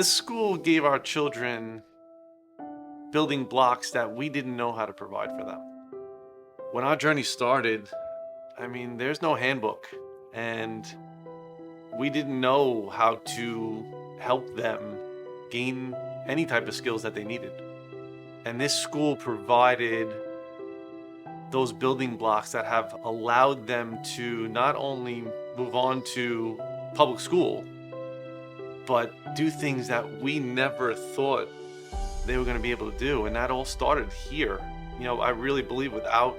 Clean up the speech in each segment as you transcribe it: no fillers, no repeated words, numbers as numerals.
this school gave our children building blocks that we didn't know how to provide for them. When our journey started, I mean, there's no handbook, and we didn't know how to help them gain any type of skills that they needed. And this school provided those building blocks that have allowed them to not only move on to public school, but do things that we never thought they were going to be able to do. And that all started here. You know, I really believe without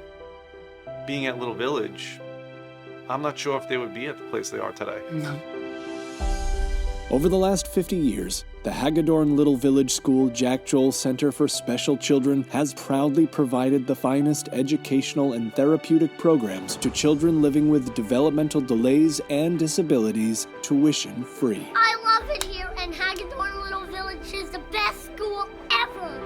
being at Little Village, I'm not sure if they would be at the place they are today. No. Over the last 50 years, the Hagedorn Little Village School Jack Joel Center for Special Children has proudly provided the finest educational and therapeutic programs to children living with developmental delays and disabilities, tuition-free. I love it here, and Hagedorn Little Village is the best school ever.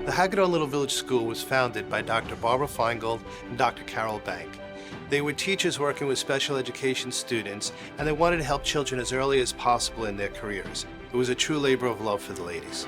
The Hagedorn Little Village School was founded by Dr. Barbara Feingold and Dr. Carol Bank. They were teachers working with special education students, and they wanted to help children as early as possible in their careers. It was a true labor of love for the ladies.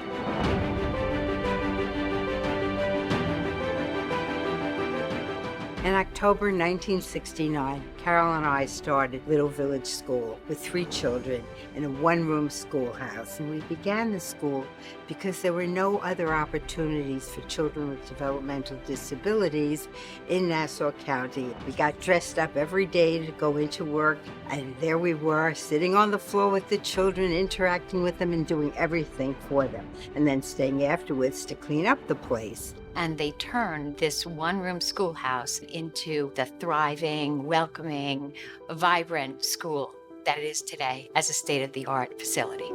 In October 1969, Carol and I started Little Village School with 3 children in a one-room schoolhouse. And we began the school because there were no other opportunities for children with developmental disabilities in Nassau County. We got dressed up every day to go into work, and there we were, sitting on the floor with the children, interacting with them and doing everything for them, and then staying afterwards to clean up the place. And they turned this one-room schoolhouse into the thriving, welcoming, vibrant school that it is today as a state-of-the-art facility.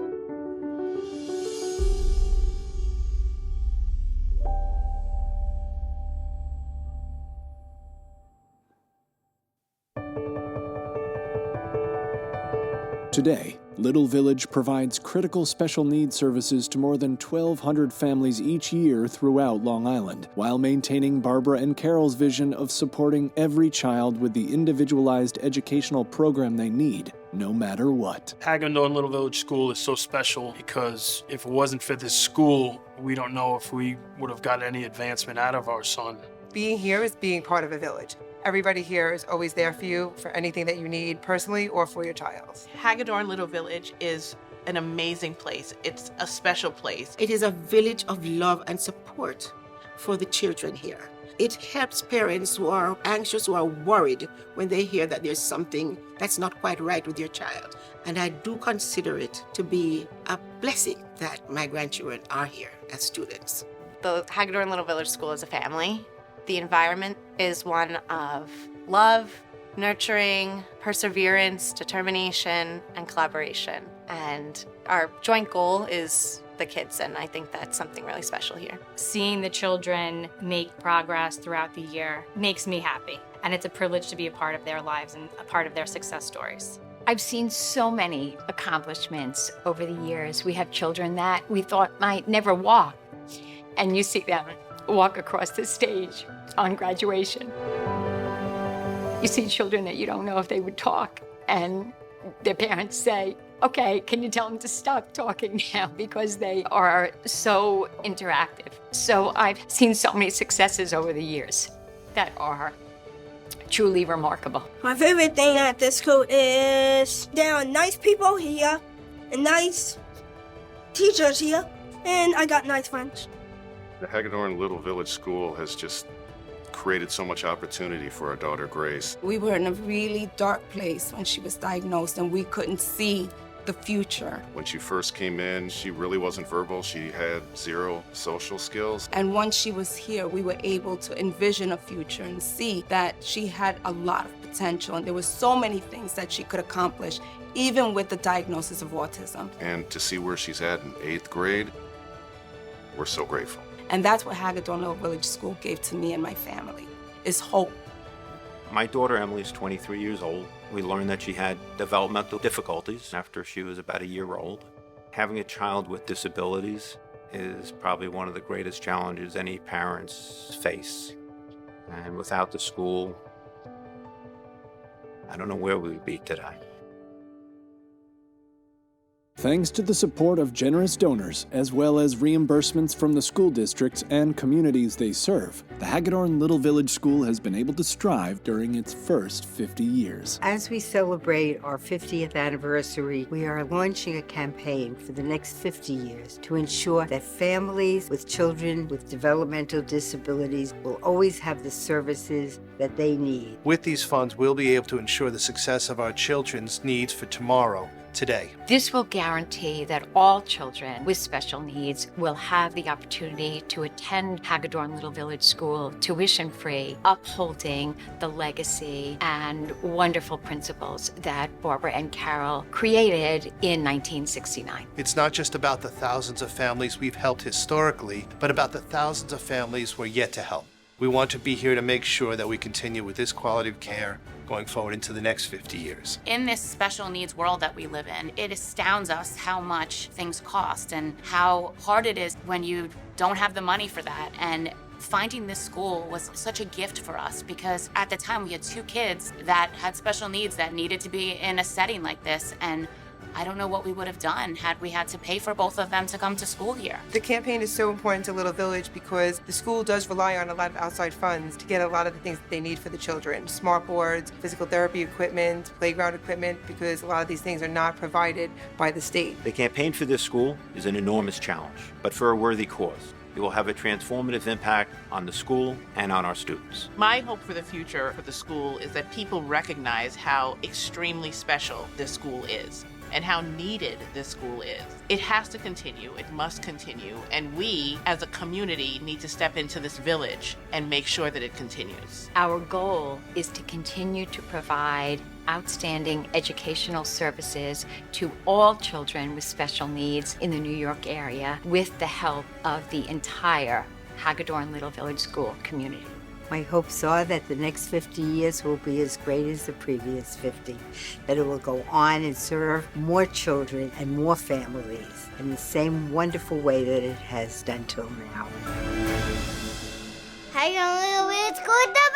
Today, Little Village provides critical special needs services to more than 1,200 families each year throughout Long Island, while maintaining Barbara and Carol's vision of supporting every child with the individualized educational program they need, no matter what. Hagedorn Little Village School is so special because if it wasn't for this school, we don't know if we would have got any advancement out of our son. Being here is being part of a village. Everybody here is always there for you for anything that you need personally or for your child. Hagedorn Little Village is an amazing place. It's a special place. It is a village of love and support for the children here. It helps parents who are anxious, who are worried when they hear that there's something that's not quite right with your child. And I do consider it to be a blessing that my grandchildren are here as students. The Hagedorn Little Village School is a family. The environment is one of love, nurturing, perseverance, determination, and collaboration. And our joint goal is the kids, and I think that's something really special here. Seeing the children make progress throughout the year makes me happy, and it's a privilege to be a part of their lives and a part of their success stories. I've seen so many accomplishments over the years. We have children that we thought might never walk, and you see them walk across the stage on graduation. You see children that you don't know if they would talk, and their parents say, okay, can you tell them to stop talking now, because they are so interactive. So I've seen so many successes over the years that are truly remarkable. My favorite thing at this school is there are nice people here and nice teachers here, and I got nice friends. The Hagedorn Little Village School has just created so much opportunity for our daughter, Grace. We were in a really dark place when she was diagnosed, and we couldn't see the future. When she first came in, she really wasn't verbal. She had 0 social skills. And once she was here, we were able to envision a future and see that she had a lot of potential, and there were so many things that she could accomplish, even with the diagnosis of autism. And to see where she's at in 8th grade, we're so grateful. And that's what Hagedorn Little Village School gave to me and my family, is hope. My daughter Emily is 23 years old. We learned that she had developmental difficulties after she was about a year old. Having a child with disabilities is probably one of the greatest challenges any parents face. And without the school, I don't know where we would be today. Thanks to the support of generous donors, as well as reimbursements from the school districts and communities they serve, the Hagedorn Little Village School has been able to strive during its first 50 years. As we celebrate our 50th anniversary, we are launching a campaign for the next 50 years to ensure that families with children with developmental disabilities will always have the services that they need. With these funds, we'll be able to ensure the success of our children's needs for tomorrow, today. This will guarantee that all children with special needs will have the opportunity to attend Hagedorn Little Village School tuition-free, upholding the legacy and wonderful principles that Barbara and Carol created in 1969. It's not just about the thousands of families we've helped historically, but about the thousands of families we're yet to help. We want to be here to make sure that we continue with this quality of care going forward into the next 50 years. In this special needs world that we live in, it astounds us how much things cost and how hard it is when you don't have the money for that. And finding this school was such a gift for us because at the time we had 2 kids that had special needs that needed to be in a setting like this. And I don't know what we would have done had we had to pay for both of them to come to school here. The campaign is so important to Little Village because the school does rely on a lot of outside funds to get a lot of the things that they need for the children. Smart boards, physical therapy equipment, playground equipment, because a lot of these things are not provided by the state. The campaign for this school is an enormous challenge, but for a worthy cause. It will have a transformative impact on the school and on our students. My hope for the future for the school is that people recognize how extremely special this school is and how needed this school is. It has to continue, it must continue, and we as a community need to step into this village and make sure that it continues. Our goal is to continue to provide outstanding educational services to all children with special needs in the New York area with the help of the entire Hagedorn Little Village School community. My hopes are that the next 50 years will be as great as the previous 50, that it will go on and serve more children and more families in the same wonderful way that it has done till now. Hagedorn Little Village School, the